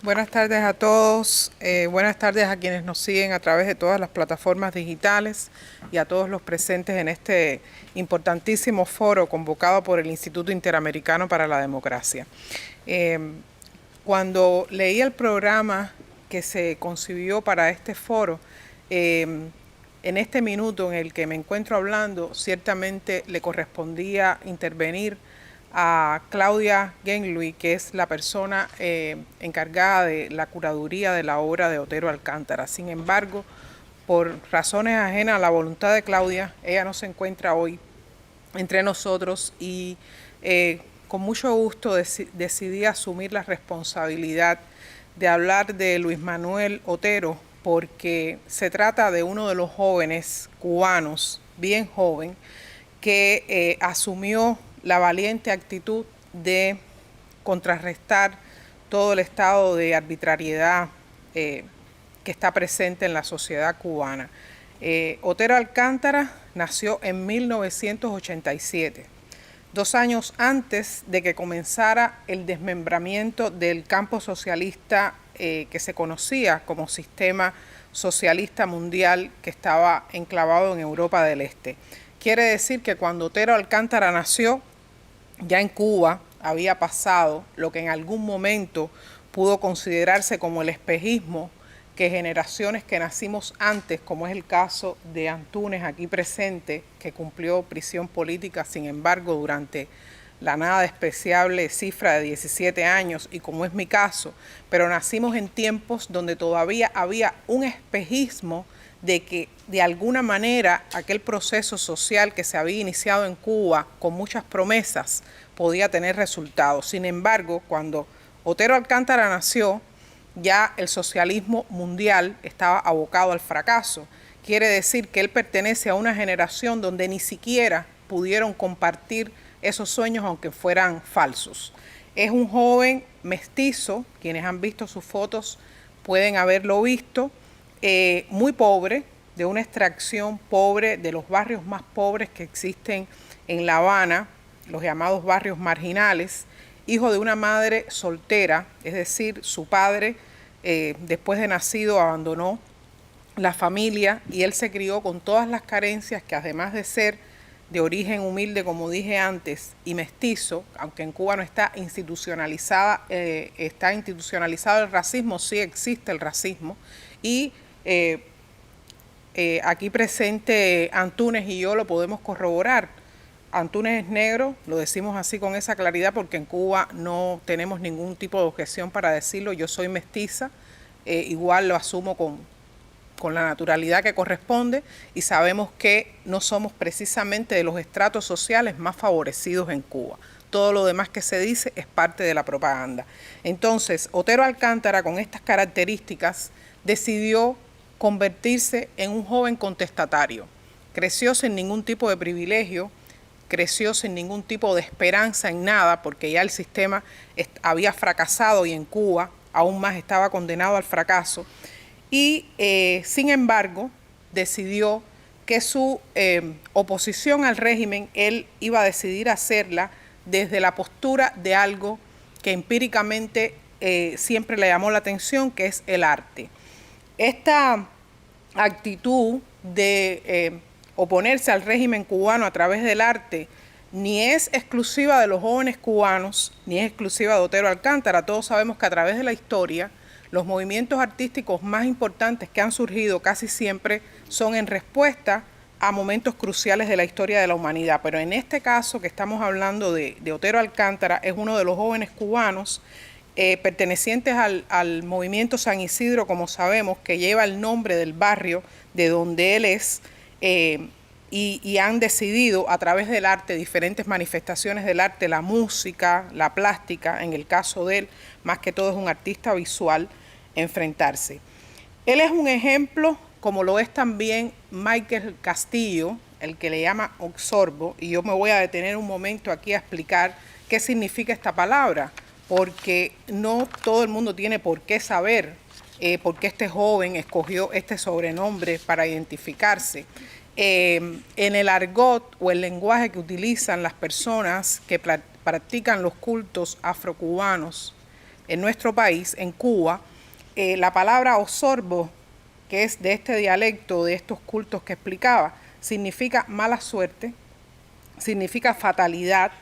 Buenas tardes a todos, buenas tardes a quienes nos siguen a través de todas las plataformas digitales y a todos los presentes en este importantísimo foro convocado por el Instituto Interamericano para la Democracia. Cuando leí el programa que se concibió para este foro, en este minuto en el que me encuentro hablando, ciertamente le correspondía intervenir a Claudia Genluy, que es la persona encargada de la curaduría de la obra de Otero Alcántara. Sin embargo, por razones ajenas a la voluntad de Claudia, ella no se encuentra hoy entre nosotros y con mucho gusto decidí asumir la responsabilidad de hablar de Luis Manuel Otero, porque se trata de uno de los jóvenes cubanos, bien joven, que asumió la valiente actitud de contrarrestar todo el estado de arbitrariedad que está presente en la sociedad cubana. Otero Alcántara nació en 1987, 2 años antes de que comenzara el desmembramiento del campo socialista que se conocía como Sistema Socialista Mundial, que estaba enclavado en Europa del Este. Quiere decir que cuando Otero Alcántara nació, ya en Cuba había pasado lo que en algún momento pudo considerarse como el espejismo que generaciones que nacimos antes, como es el caso de Antúnez aquí presente, que cumplió prisión política, sin embargo, durante la nada despreciable cifra de 17 años, y como es mi caso, pero nacimos en tiempos donde todavía había un espejismo de que de alguna manera aquel proceso social que se había iniciado en Cuba con muchas promesas podía tener resultados. Sin embargo, cuando Otero Alcántara nació, ya el socialismo mundial estaba abocado al fracaso. Quiere decir que él pertenece a una generación donde ni siquiera pudieron compartir esos sueños aunque fueran falsos. Es un joven mestizo, quienes han visto sus fotos pueden haberlo visto, muy pobre, de una extracción pobre, de los barrios más pobres que existen en La Habana, los llamados barrios marginales, hijo de una madre soltera, es decir, su padre, después de nacido, abandonó la familia y él se crió con todas las carencias que, además de ser de origen humilde, como dije antes, y mestizo, aunque en Cuba no está institucionalizado el racismo, sí existe el racismo, y aquí presente Antúnez y yo lo podemos corroborar. Antúnez es negro, lo decimos así con esa claridad porque en Cuba no tenemos ningún tipo de objeción para decirlo. Yo soy mestiza, igual lo asumo con la naturalidad que corresponde, y sabemos que no somos precisamente de los estratos sociales más favorecidos en Cuba. Todo lo demás que se dice es parte de la propaganda. Entonces, Otero Alcántara, con estas características, decidió convertirse en un joven contestatario. Creció sin ningún tipo de privilegio, creció sin ningún tipo de esperanza en nada, porque ya el sistema había fracasado y en Cuba aún más estaba condenado al fracaso. Y sin embargo, decidió que su oposición al régimen, él iba a decidir hacerla desde la postura de algo que empíricamente siempre le llamó la atención, que es el arte. Esta actitud de oponerse al régimen cubano a través del arte ni es exclusiva de los jóvenes cubanos, ni es exclusiva de Otero Alcántara. Todos sabemos que a través de la historia, los movimientos artísticos más importantes que han surgido casi siempre son en respuesta a momentos cruciales de la historia de la humanidad. Pero en este caso que estamos hablando de Otero Alcántara, es uno de los jóvenes cubanos pertenecientes al movimiento San Isidro, como sabemos, que lleva el nombre del barrio de donde él es, y han decidido a través del arte, diferentes manifestaciones del arte, la música, la plástica, en el caso de él, más que todo es un artista visual, enfrentarse. Él es un ejemplo, como lo es también Michael Castillo, el que le llama Oxorbo, y yo me voy a detener un momento aquí a explicar qué significa esta palabra, porque no todo el mundo tiene por qué saber por qué este joven escogió este sobrenombre para identificarse. En el argot o el lenguaje que utilizan las personas que practican los cultos afrocubanos, en nuestro país, en Cuba, la palabra osorbo, que es de este dialecto, de estos cultos que explicaba, significa mala suerte, significa fatalidad,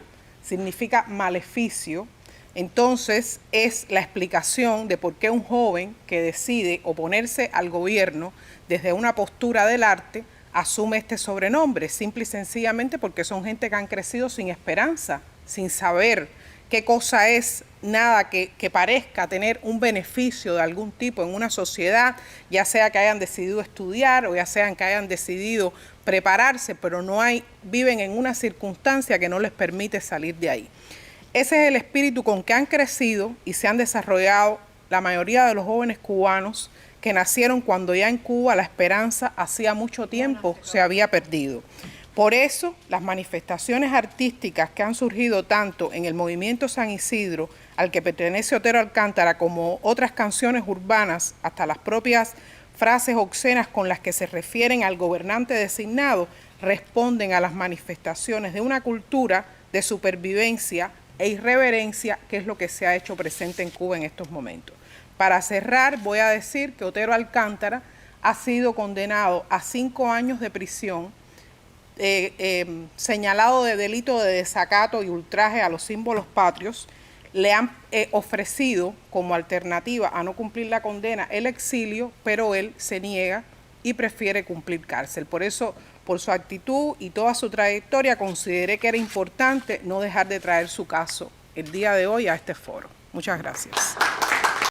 significa maleficio. Entonces es la explicación de por qué un joven que decide oponerse al gobierno desde una postura del arte asume este sobrenombre, simple y sencillamente porque son gente que han crecido sin esperanza, sin saber qué cosa es nada que parezca tener un beneficio de algún tipo en una sociedad, ya sea que hayan decidido estudiar o ya sean que hayan decidido prepararse, pero viven en una circunstancia que no les permite salir de ahí. Ese es el espíritu con que han crecido y se han desarrollado la mayoría de los jóvenes cubanos que nacieron cuando ya en Cuba la esperanza hacía mucho tiempo se había perdido. Por eso, las manifestaciones artísticas que han surgido tanto en el movimiento San Isidro, al que pertenece Otero Alcántara, como otras canciones urbanas, hasta las propias frases obscenas con las que se refieren al gobernante designado, responden a las manifestaciones de una cultura de supervivencia e irreverencia, que es lo que se ha hecho presente en Cuba en estos momentos. Para cerrar, voy a decir que Otero Alcántara ha sido condenado a 5 años de prisión, señalado de delito de desacato y ultraje a los símbolos patrios. Le han ofrecido como alternativa a no cumplir la condena el exilio, pero él se niega y prefiere cumplir cárcel. Por eso, por su actitud y toda su trayectoria, consideré que era importante no dejar de traer su caso el día de hoy a este foro. Muchas gracias.